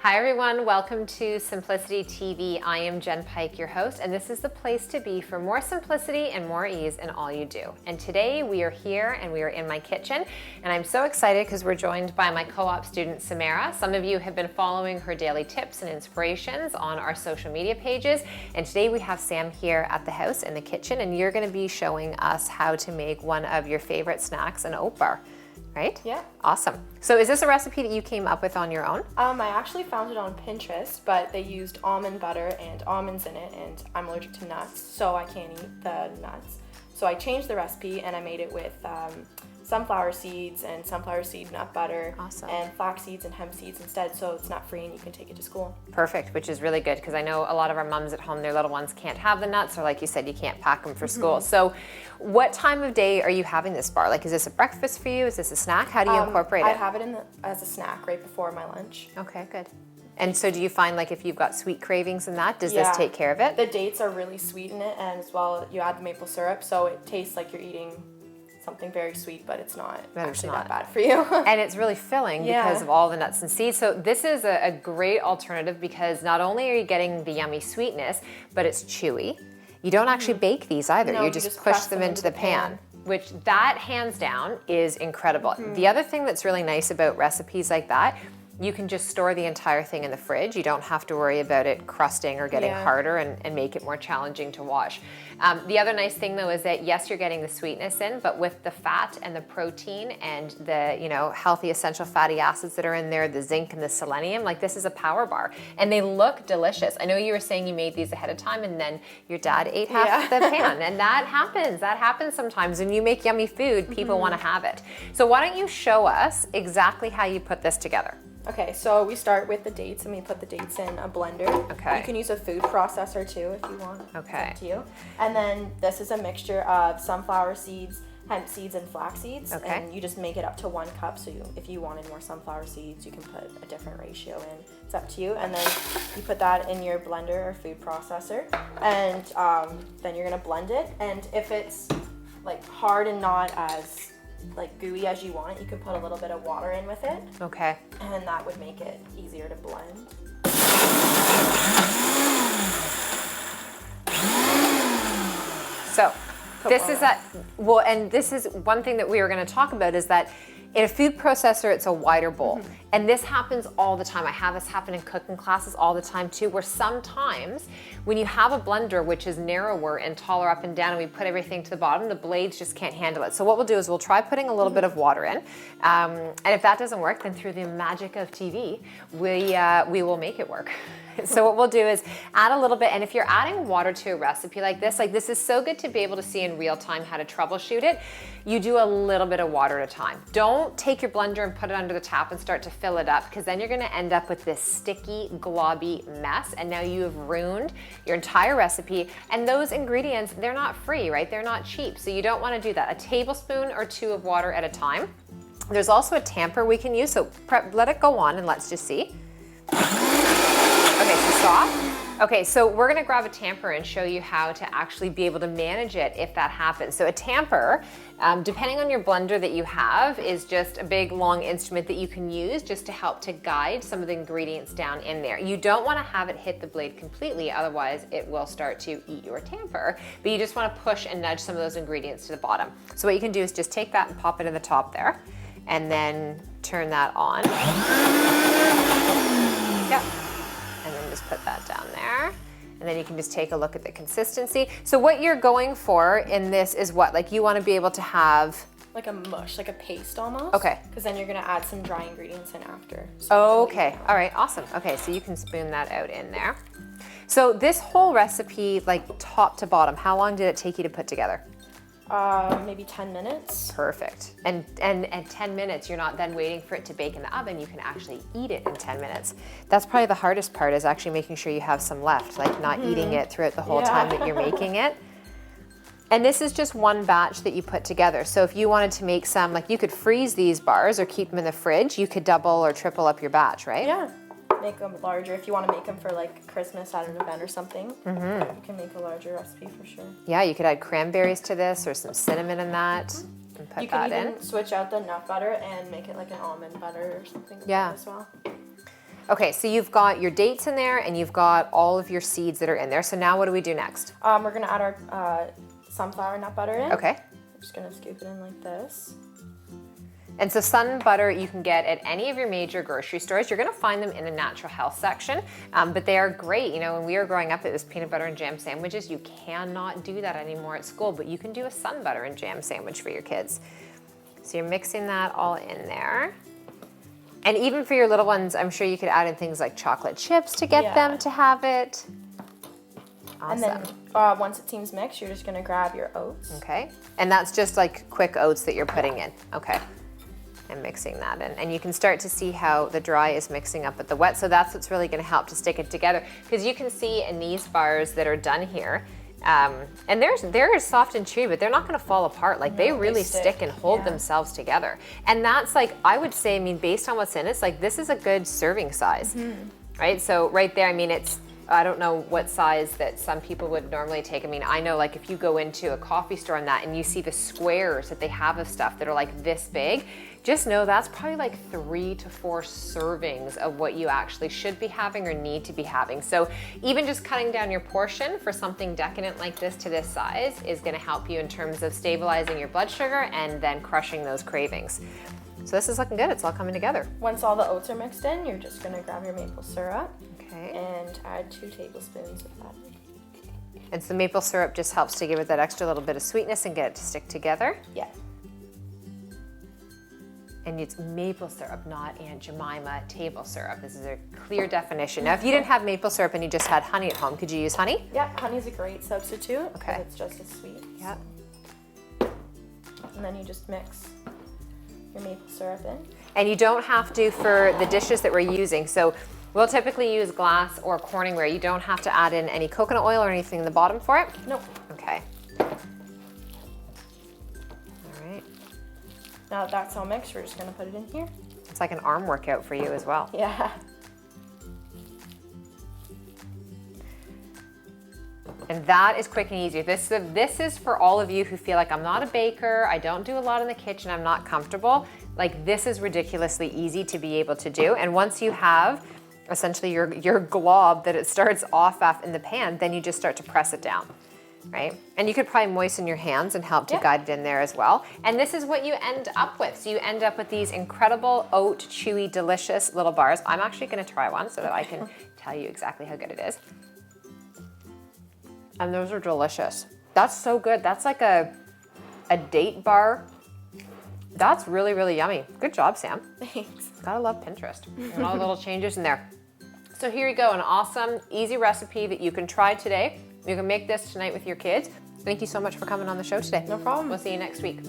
Hi everyone, welcome to Simplicity TV. I am Jen Pike, your host, and this is the place to be for more simplicity and more ease in all you do. And today we are here and we are in my kitchen, and I'm so excited because we're joined by my co-op student Samara. Some of you have been following her daily tips and inspirations on our social media pages, and today we have Sam here at the house in the kitchen, and you're going to be showing us how to make one of your favorite snacks, an oat bar. Right? Yeah. Awesome. So is this a recipe that you came up with on your own? I actually found it on Pinterest, but they used almond butter and almonds in it, and I'm allergic to nuts, so I can't eat the nuts. So I changed the recipe and I made it with sunflower seeds and sunflower seed nut butter. Awesome. And flax seeds and hemp seeds instead, so it's nut free and you can take it to school. Perfect, which is really good because I know a lot of our moms at home, their little ones can't have the nuts, or like you said, you can't pack them for school. So what time of day are you having this bar? Like, is this a breakfast for you? Is this a snack? How do you incorporate it? I have it as a snack right before my lunch. Okay, good. And so do you find like if you've got sweet cravings and that, does this take care of it? The dates are really sweet in it, and as well you add the maple syrup, so it tastes like you're eating something very sweet, but it's not actually that bad for you. And it's really filling because of all the nuts and seeds. So this is a great alternative because not only are you getting the yummy sweetness, but it's chewy. You don't actually bake these either. No, you just push them into the pan. Which that hands down is incredible. The other thing that's really nice about recipes like that, you can just store the entire thing in the fridge. You don't have to worry about it crusting or getting harder and make it more challenging to wash. The other nice thing though is that yes, you're getting the sweetness in, but with the fat and the protein and the healthy essential fatty acids that are in there, the zinc and the selenium, like this is a power bar. And they look delicious. I know you were saying you made these ahead of time and then your dad ate half the pan, and that happens sometimes. When you make yummy food, people want to have it. So why don't you show us exactly how you put this together? Okay, so we start with the dates and we put the dates in a blender. Okay. You can use a food processor too if you want. Okay. It's up to you. And then this is a mixture of sunflower seeds, hemp seeds, and flax seeds. Okay. And you just make it up to 1 cup. So if you wanted more sunflower seeds, you can put a different ratio in. It's up to you. And then you put that in your blender or food processor. And then you're gonna blend it. And if it's like hard and not as like gooey as you want it, you could put a little bit of water in with it. Okay. And that would make it easier to blend. So this is and this is one thing that we were going to talk about is that in a food processor, it's a wider bowl. And this happens all the time. I have this happen in cooking classes all the time too, where sometimes when you have a blender which is narrower and taller up and down and we put everything to the bottom, the blades just can't handle it. So what we'll do is we'll try putting a little bit of water in. And if that doesn't work, then through the magic of TV, we will make it work. So what we'll do is add a little bit, and if you're adding water to a recipe like this is so good to be able to see in real time how to troubleshoot it. You do a little bit of water at a time. Don't take your blender and put it under the tap and start to fill it up, because then you're gonna end up with this sticky, globby mess, and now you have ruined your entire recipe. And those ingredients, they're not free, right? They're not cheap, so you don't wanna do that. A tablespoon or 2 of water at a time. There's also a tamper we can use, so let it go on and let's just see. Okay, so soft. Okay, so we're gonna grab a tamper and show you how to actually be able to manage it if that happens. So a tamper, depending on your blender that you have, is just a big long instrument that you can use just to help to guide some of the ingredients down in there. You don't wanna have it hit the blade completely, otherwise it will start to eat your tamper, but you just wanna push and nudge some of those ingredients to the bottom. So what you can do is just take that and pop it in the top there, and then turn that on. Yep. And then just put that down there. And then you can just take a look at the consistency. So what you're going for in this is what? Like you want to be able to have like a mush, like a paste almost. Okay. Because then you're gonna add some dry ingredients in after. So okay, all right, awesome. Okay, so you can spoon that out in there. So this whole recipe, like top to bottom, how long did it take you to put together? Maybe 10 minutes. Perfect. And 10 minutes, you're not then waiting for it to bake in the oven, you can actually eat it in 10 minutes. That's probably the hardest part, is actually making sure you have some left, like not eating it throughout the whole time that you're making it. And this is just one batch that you put together. So if you wanted to make some, like you could freeze these bars or keep them in the fridge, you could double or triple up your batch, right? Yeah. Make them larger. If you want to make them for like Christmas at an event or something, you can make a larger recipe for sure. Yeah, you could add cranberries to this or some cinnamon in that and put you can that even in. switch out the nut butter and make it like an almond butter or something like that as well. Okay, so you've got your dates in there and you've got all of your seeds that are in there. So now what do we do next? We're gonna add our sunflower nut butter in. Okay. I'm just gonna scoop it in like this. And so sun butter you can get at any of your major grocery stores. You're gonna find them in the natural health section, but they are great. You know, when we were growing up, it was peanut butter and jam sandwiches. You cannot do that anymore at school, but you can do a sun butter and jam sandwich for your kids. So you're mixing that all in there. And even for your little ones, I'm sure you could add in things like chocolate chips to get them to have it. Awesome. And then once it seems mixed, you're just gonna grab your oats. Okay, and that's just like quick oats that you're putting in. Okay, and mixing that in. And you can start to see how the dry is mixing up with the wet. So that's what's really gonna help to stick it together. Because you can see in these bars that are done here, and they're soft and chewy, but they're not gonna fall apart. Like they really stick and hold themselves together. And that's like, I would say, I mean, based on what's in it, it's like this is a good serving size, right? So right there, I mean, it's, I don't know what size that some people would normally take. I mean, I know like if you go into a coffee store and that and you see the squares that they have of stuff that are like this big, just know that's probably like 3 to 4 servings of what you actually should be having or need to be having. So even just cutting down your portion for something decadent like this to this size is gonna help you in terms of stabilizing your blood sugar and then crushing those cravings. So this is looking good, it's all coming together. Once all the oats are mixed in, you're just gonna grab your maple syrup. Okay. And add 2 tablespoons of that. And so maple syrup just helps to give it that extra little bit of sweetness and get it to stick together. Yeah. And it's maple syrup, not Aunt Jemima table syrup. This is a clear definition. Now, if you didn't have maple syrup and you just had honey at home, could you use honey? Yeah, honey's a great substitute. Okay. It's just as sweet. Yeah. And then you just mix your maple syrup in. And you don't have to for the dishes that we're using. So we'll typically use glass or Corningware. You don't have to add in any coconut oil or anything in the bottom for it? Nope. Okay. All right. Now that that's all mixed, we're just gonna put it in here. It's like an arm workout for you as well. Yeah. And that is quick and easy. This is for all of you who feel like I'm not a baker, I don't do a lot in the kitchen, I'm not comfortable. Like this is ridiculously easy to be able to do. And once you have essentially your glob that it starts off in the pan, then you just start to press it down, right? And you could probably moisten your hands and help to guide it in there as well. And this is what you end up with. So you end up with these incredible oat, chewy, delicious little bars. I'm actually gonna try one so that I can tell you exactly how good it is. And those are delicious. That's so good. That's like a date bar. That's really, really yummy. Good job, Sam. Thanks. Gotta love Pinterest. And all the little changes in there. So here you go, an awesome, easy recipe that you can try today. You can make this tonight with your kids. Thank you so much for coming on the show today. No problem. We'll see you next week.